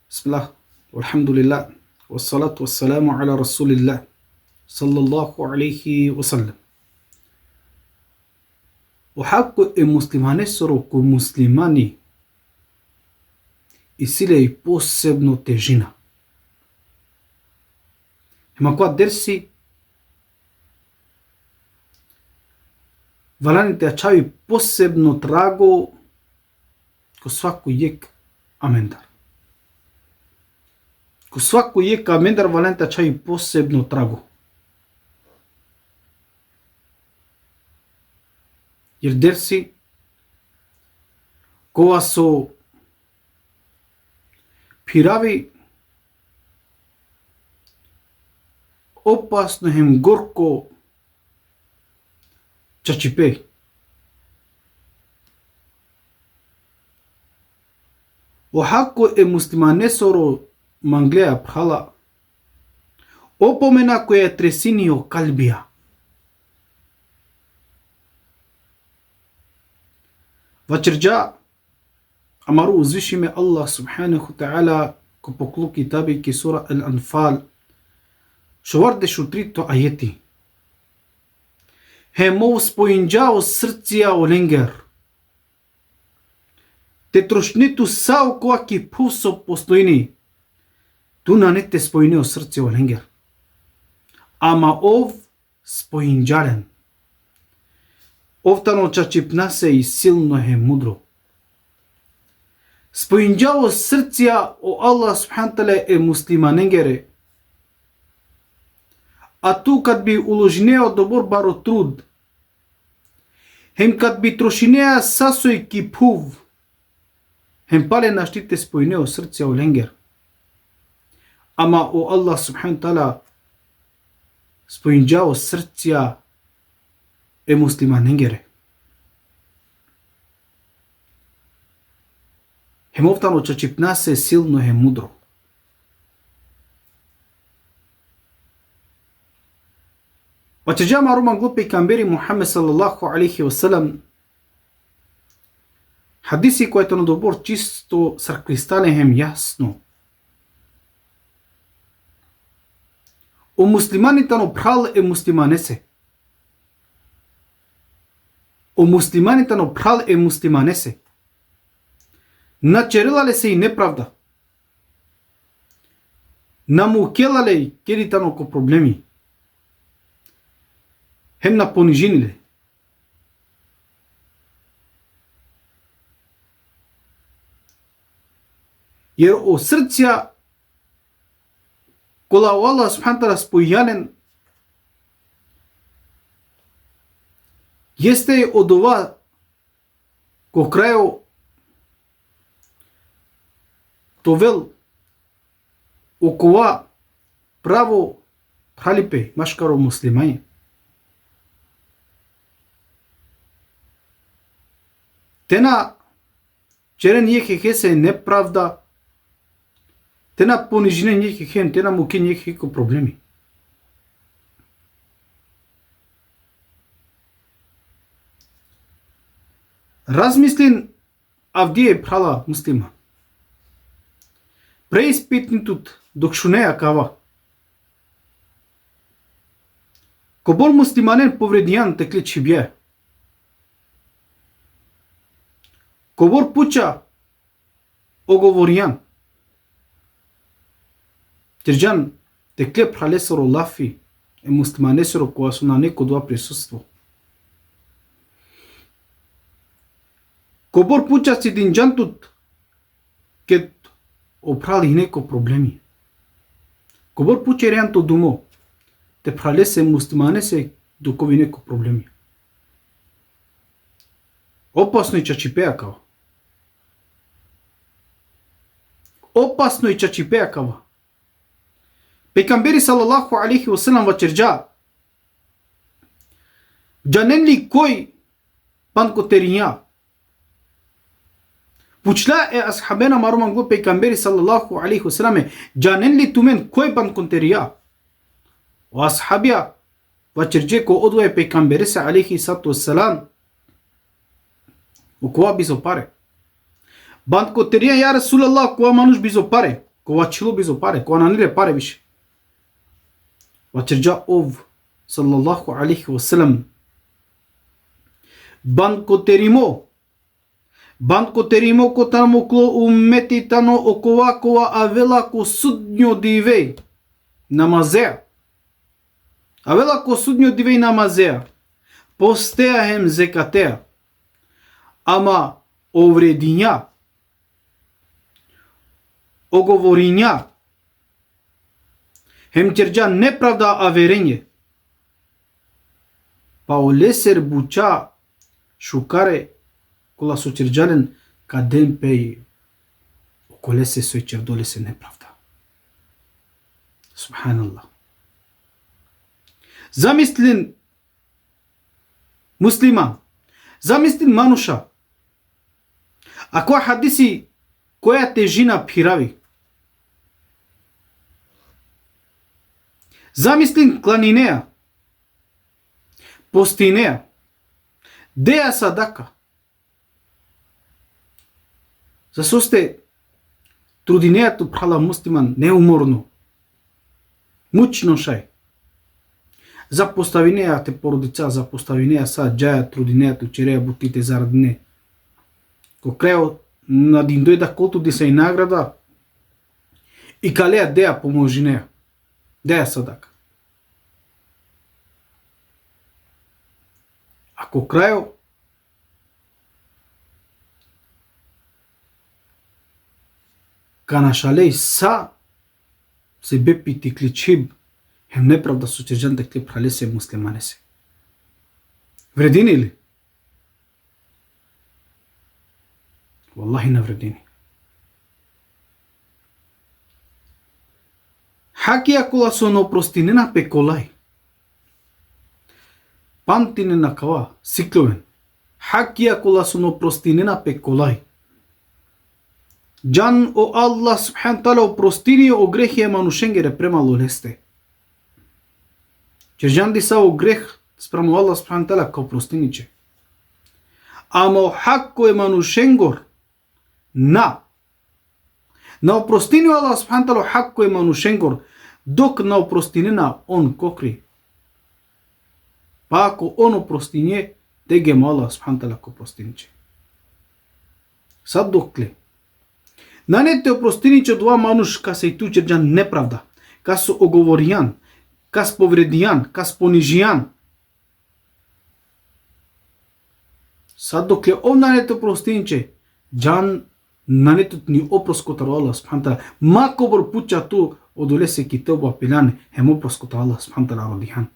Bismillah, walhamdulillah, wassalatu wassalamu ala rasulillah, sallallahu alaihi wasallam. O hako e muslimane soro ko muslimani i sile i posebno težina. Ема кога дерси валаните ачави посебно траго ко свако јек амендар. Ко свако јек амендар валаните ачави посебно траго. Јер дерси кога со пирави опасно хем горко чачипе. Охако е муслимане соро манглеа прхала опомена која е тресинио калбија. Вачерджа амару узвишиме Аллах субханаху та'ала ко поклу китаби ки сура Ал-Анфал шоварде шутрито ајети. Хемоу споинджао срција оленгер. Те трошниту сао коа ки пусо постоини. Туна не те споинео срција оленгер. Ама ов споинджален. Овтано чачипна се и силно е мудро. Споинджао срција о Аллах субхана та'ала е муслиманенгере. А ту кад би уложинео добор баро труд, хем кад би трошинеа сасој ки пув, хем пале наштите споинео срцја оленгер. Ама о Аллах субхана та'ала споинджао срцја е муслиманенгере. Хем овтано чачипна се силно е мудро. Вачеджа марума глупи камбери Мухаммед салаллаху алейхи васелам хадиси којето на добор чисто саркристане хем јасно. О муслиманите но прал е муслиманесе. О муслиманите но прал е муслиманесе. Начерилале се и неправда. Намукелале и керитано ко проблеми. Хем на понижиниле. Јер о срцја кола Аллах субхана та'ала спојанен јесте од ова ко крајо товел окова право халипе машкаро муслимање. Тена черен јехе се неправда, тена понижине јехе, тена муке јехе ко проблеми. Размислин авдие прала муслима. Преиспитнитут док шунеа кава. Ко бол муслиманен повредијан текле чибје. Ковор пуча оговоријан. Тирджан текле пралесоро лафи е муслиманесоро која су на неко два присуство. Ковор пуча си динджантут кет опрали неко проблеми. Ковор пуча реанто думо те пралесе муслиманесе докови неко проблеми. Опасно и чачипеа кава. Опасно и чачипеа кава. Пекамбери салаллаху алейхи васелам вачерджа джанен ли кој панкотерија. Пучла е асхабена маруман го пекамбери салаллаху алейхи васелам джанен ли тумен кој панкотерија. О асхабија вачердже ко одвоје пекамбери се алейхи сату васелам у кога бизо паре. Банкотерија ја Расулаллах, кога мануш бизо паре, кога чило бизо паре, кога наниле паре више. Вачерджа ов, саллаллаху алейхи ва салам, банко теримо котамукло уммети тано оковакова авелако судньо дивей намазеа. Авелако судньо дивей намазеа. Постеа хем зекатеа. Ама овредиња, оговориња, хем черджа неправда аверење. Па олесер буча шукаре кола со черджален каден пеј околесе сој чердоле се неправда. Субханаллах. Замислен муслиман, замислен мануша, ако хадиси која тежина пирави, замислен кланинеа, постинеа, деја садака, засосте трудинеато прала муслиман неуморно, мучно шај, запоставинеа те породица, запоставинеа са джаја трудинеато череа бутите зарадне. Ко крајот на дин дојда колту ди се и награда и калеа деја поможи неа, деја садака. Ако крајот канашалеј са се бепити кличиб хем неправда со чеджанте клип халесе муслиманесе. Вредини ли? Валлахи не вредини. Хакија кола со нопростинена пеколај. Пантинена кава, сикловен. Хакија кола со нопростинена пеколај. Джан о Аллах субхан тала опростини о грехија манушенгере премало лесте. Чержан ди са о грех спремо Аллах субхан тала као простиниче. Ама о хакко е манушенгор на опростини Аллах субхан тала хакко е манушенгор док на опростинена он кокри. Па ако он опростиње, теге му Аллах субхан тала ко простиниче. Сад докле нанете опростиниче два мануш ка се и ту черджан неправда, ка со оговоријан, ка сповредијан, ка спонижијан. Сад докле ов нанете опростиниче, джан нанетот ни опроскотар Аллах субхан тала, мако бор пуча ту одолесе ки теоба пиляне, хем опроскотар Аллах субхан тала родијан.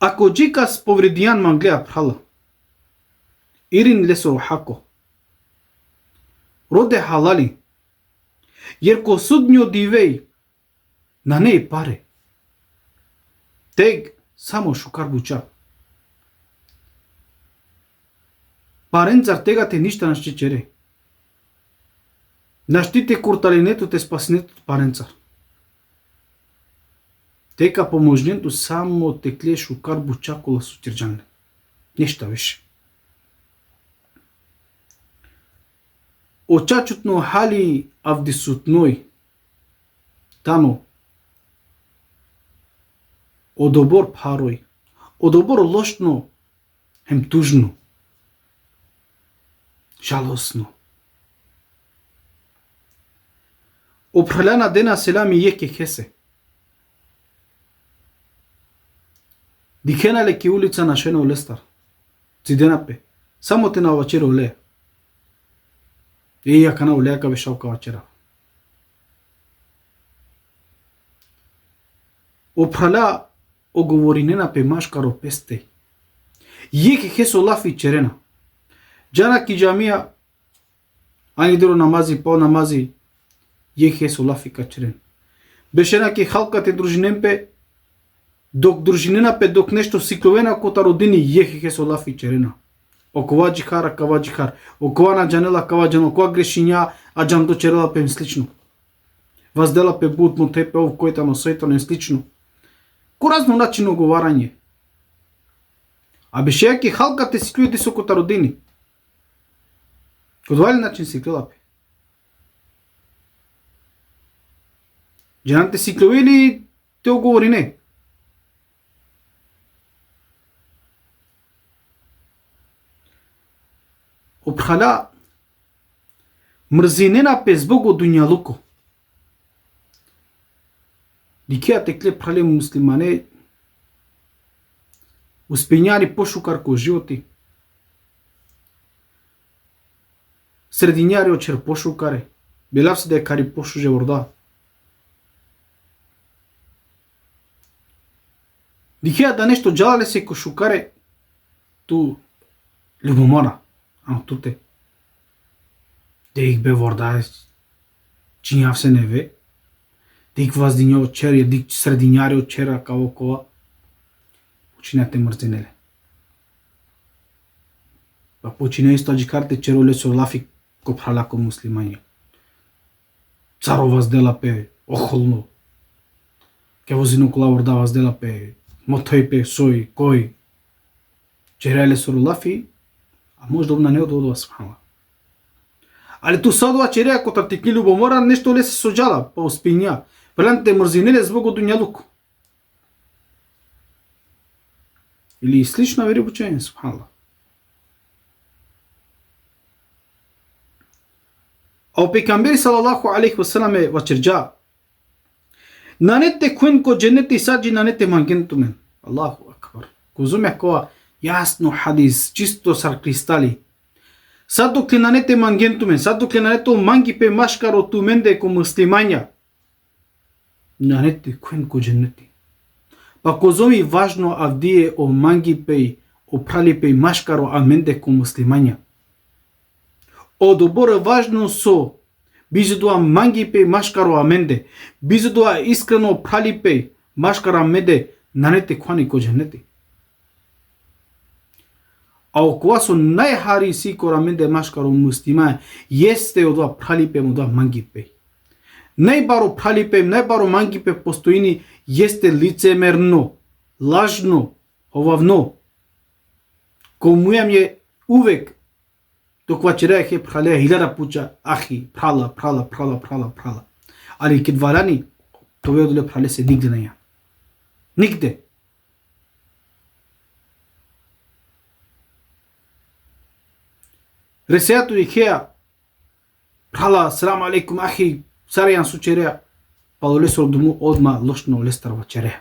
Ако джика сповредијан ман гледа прала, ирин лесо хако, роде халали, јер ко судњо дивеј, на не паре, тег само шукар буча. Паренцар тега те ништа нашчечере. Наштите курталинето те спасинето паренцар. Тека поможнето само текле шукар бучакола со черджанле. Нешта веше. Очачутно хали авдисутној, тано, одобор парој, одобор лошно, хем тужно, жалосно. Опралена дена селами јеке хесе. Дихенале ки улица на шено лестар. Циденапе. Само те на вачера оле. Ја кана олеа ка бешавка вачера. Опрала оговоринена пе машкаро песте. Јеке хесо лафи черена. Джана ки джамија ани деро намази по намази јеке хесо лафи качерен. Бешена ки халка те дружинемпе док дружинена пе док нешто сикловена кота родини јехеке со лафи черена. Окова джихара кава джихар, окова на джанела кава джан, окова грешиња, а джан до черела пем слично. Воздела пе бут му тепе ов којта но сојта не слично. Ко разно начин оговарање. А беше јаки халкате си клюите со кота родини. Код вали начин си клюлапе. Женante си клюи или те оговори не? Обхала мрзинена пе збого дуњалуко. Дикеа текле прале муслимане успењари пошукар ко животи. Средињари очер пошукаре. Белав се да е кари пошуже ворда. Дикеа да нешто джалале се ко шукаре ту любомора. Ама туте. Дејк бе ворда чинјав се неве. Дик ваздиња од черија, дик средињари од чера као кова. Учинате мрзинеле. Па почине исто аджикарте чероле со лафи ко пралако муслимања. Царо ваздела пе охолно. Ке возино кола ворда ваздела пе мотој пе сој, кој. Череле со лафи, а може да не одува субханала. Али ту садува череја кота текни любомора нешто ле се соџала, па успења. Преланте мрзинеле збого дуњалуко. Или слично вери обучение, субханала. А пейгамбери салаллаху алейхи ва саламе вачерџа. Нанете куен ко дженнети саджи нанете мангентумен. Аллаху акбар. Кузуме коа јасно хадис, чисто сар кристали. Сад докле нанете мангентумен, сад докле нанете манги пе машкаро ту менде ко муслимања. Нанете куен ко дженнети. Па козоми важно авдие о манги пеј, о прали пеј машкаро а менде ко муслимања. О добро важно со бизудуа манги пеј машкаро а менде, бизудуа искрено прали пеј машкаро а менде нанете куани ко дженнети. А окова со најхари си ко раменде машкаро муслима јесте одва прали пеј одва манги пеј. Најбаро прали пеј, најбаро манги пеј постоини јесте лицемерно, лажно, овавно. Комујам е увек токва череја хе пралеја 1000 пуќа, ахи, прала. Али ке дварани, тоа одоле прале се нигде на ја. Нигде. Ресејато и хеја, прала, салам алейкум, ахи, сарајан со череја, па долесо дому одма лошно лестарва череја.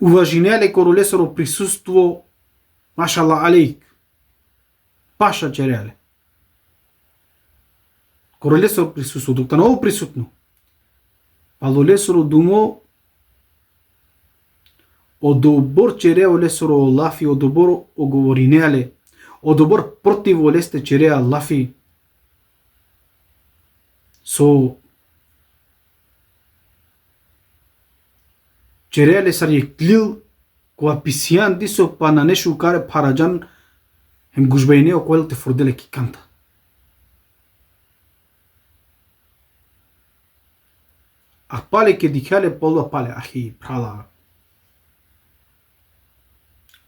Уважинеле королесоро присуство, машалла алейк, паша черејале. Королесоро присуство, докта ново присутно, па долесоро думо одобор череја олесоро лафи, одобор оговоринеале, одобор против олесте череја лафи со череја ле сар е клил која писијан дисо па на нешу каре параджан хем гужбајне окојел те форделе ки канта. А пале ке дикале полва пале, ахи, прала.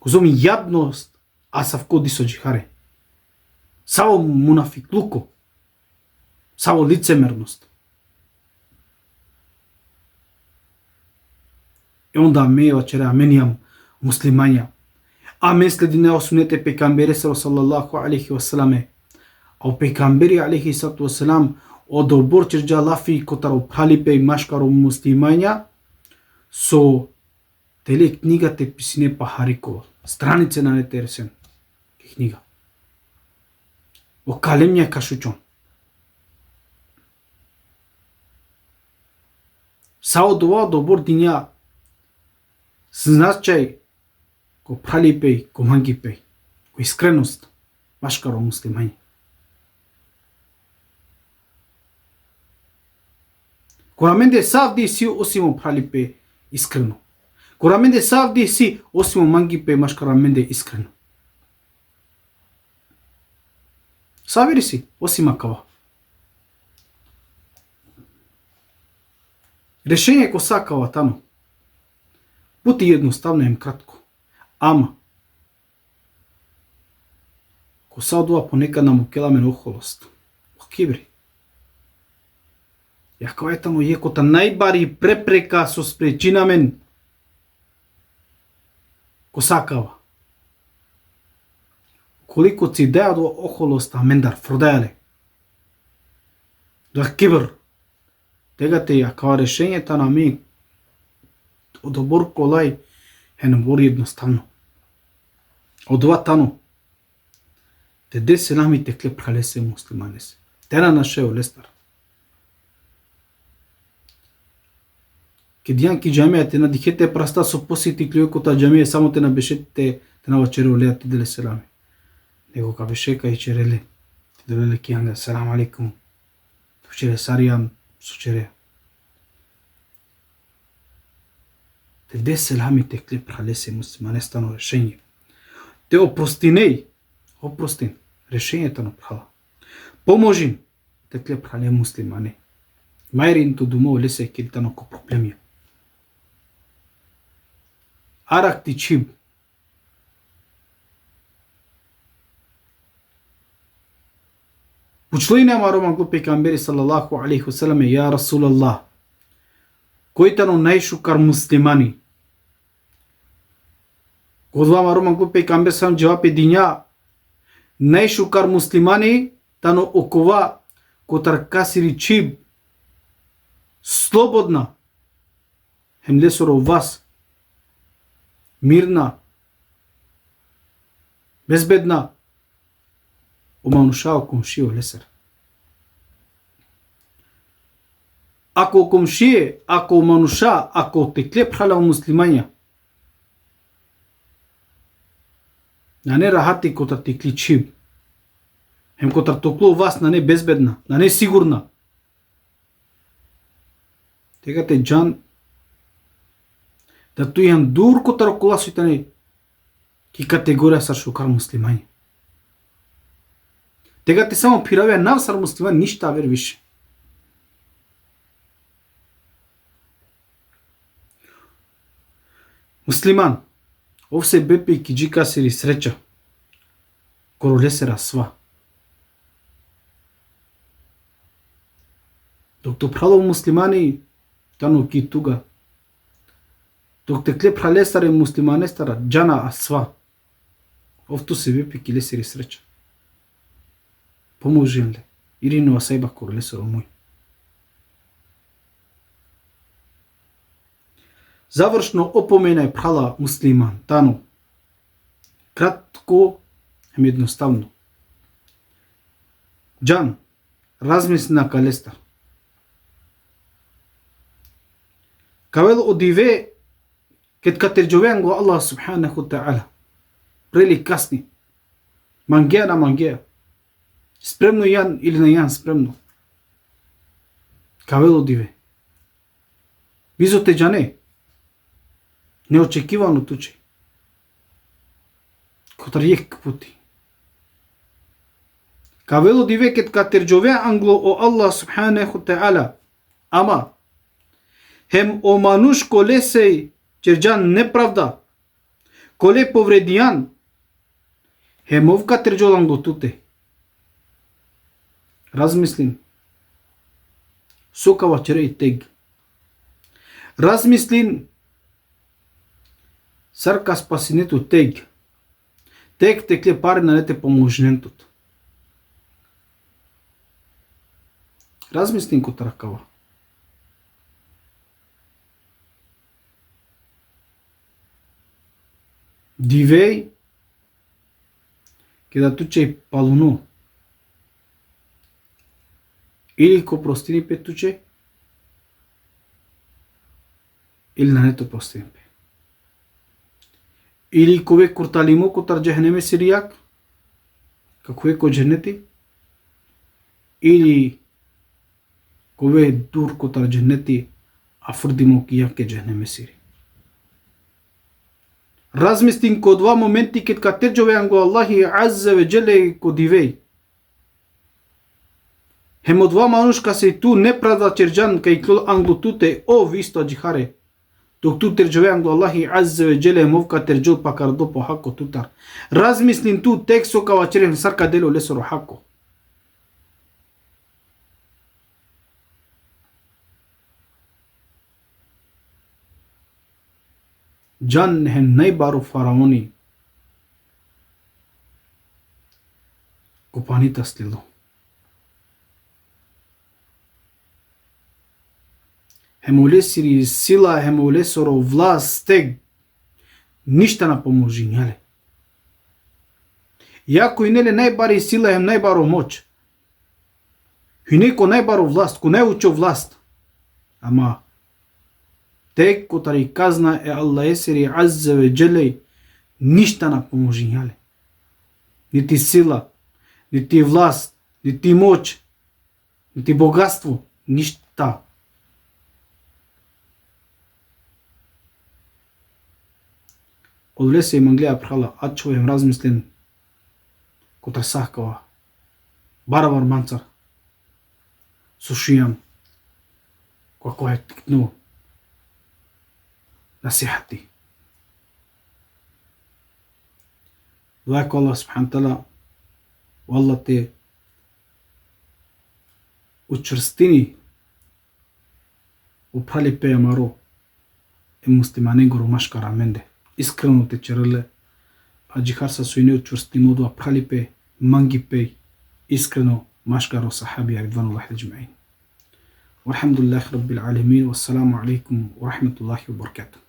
Козоми јадност, а савко дисо джихаре. Саво мунафиклуко. Саво лицемерност. И онда мева череја менијам муслимања. А мен следи не осунете пейгамбери салаллаху алейхи ва саламе. А пейгамбери алейхи салату ва салам одобор черџа лафи котаро пралипе и машкаро муслимања со теле книгате писине пахарико. Странице на нетересен. Книга. О калемња кашучон. Сао дова добор диња значај ко пралипеј, ко мангипеј, ко искреност, машкаро муслимање. Кораменде савди си осимо пралипе искрено. Кораменде савди си осимо мангипе машкараменде искрено. Савири си осима кава. Решение ко сакава тамо. Пути едноставно им кратко. Ама, ко се одува понекад на мукеламен охолост, кибри. Јако етано јекота најбари препрека со спречина мен, ко сакава. Колико ци деа до охолост амендар фродеале. Да кибр. Тега те ја као решењето на ми одобор колај е набор едноставно. Одова тану. Те де селамите клеп халесе муслиманес. Тена наше олестар. Ке дијан ки џамија те на дихете праста со посети клиокота џамија само те на бешете те на вачере олеа ти деле селами. Него ка бешека и череле. Ти деле кијанга салам алейкум. Вчере саријан сучере. Те де селамите клеп халесе муслиманес тано решење. Те опростинеј. Опростин. Решењето на права. Поможим те клеп хале муслимане. Мајрин ту думо лесе килтано ко проблемија. Арак ти чиб. Пучлојне мароман го пекамбери салаллаху алейхи васелам ја Расулаллах. Којтано најшукар муслимани. Годва мароман го пекамбер сам џавапе диња најшукар муслимани тано окова котар касири чиб слободна хем лесоро вас мирна безбедна оманушао комшио лесер. Ако комшие, ако омануша, ако те клеп хала муслимања на не рахати котар ти кличиб. Хем котар топло вас на не безбедна, на не сигурна. Тега те џан да тујан дур котар околасите не ки категорија сар шукар муслимања. Тега те само пиравија навсар муслимања ништа вер више. Муслиман, овсе бепе и киџика сери среќа, коро лесера сва. Док то прало муслимани, тано ки туга. Док те клеп халесаре муслиманестара, џана асва. Овто се бепе ки лесери среќа. Поможем ле, ирину асајба коро лесеро мој. Завршно опомена е прала муслиман, тано. Кратко и едноставно. Џан, размисли на калестар. Кавел одиве кет катерџовеан го Аллах субханаху та'ала. Прели касни. Мангеа на мангеа. Спремно јан или на јан спремно. Кавел одиве. Визоте џане. Неочекивано туче. Котар јек пути. Кавело дивекет катерџове англо о Аллах субханаху та'ала. Ама хем о мануш колесеј џерџан неправда. Коле повредијан. Хем ов катерџолан го туте. Размислин. Сокава череј тег. Размислин. Сарка спасинето тег. Тег текле пари на нете поможнентот. Размислин ко тракава. Дивеј ке да туче палуно. Или ко простини пе туче, или на нето простини пе. Или кове курталимо котар џехнеме сиријак, како е ко џенети, или кове дур котар џенети, а фрдимо ки јаке џехнеме сири. Размислин ко два моменти кет катерџовеан го Аллахи аззе ве џеле ко дивеј. Хем од два манушка се ту неправда ќерџан кај клол англутуте о висто џихаре. Dok tu terjuvang do Allahi Azza wa Jalla movka terjul pakardo po hakko tutar. Razmislin tu tekso kawachiren sarka delo lesoro hakko. Jan hen najbaru faraoni kupanita stilo. Hemole siri sila, hemole soro vlast, steg, ništa na pomoži njale. Яко и неле најбари сила е најбаро моќ. И неко најбаро власт, ко најучо власт. Ама тек котари казна е Аллах есери Азza ve Jelle ништа на pomoži njale. Нити сила, нити власт, нити моќ, нити богатство, ништа. Одвлесе и манглеја прхала, а човем размислен котар сахкава, баравар манцар, сушијам, како е тикну, насихати. Дуајко Аллах субхана тала, Аллах те учрстини, упали пе амаро, е муслиманин гору машкара менде. Искрено те череле, а джихар са суине учрсти моду апрали пе, манги пе, искрено машкаро сахаби ридвануллахи аджмаин. Walhamdulillahi rabbil alamin, wassalamu alaikum wa rahmatullahi wa barakatuh.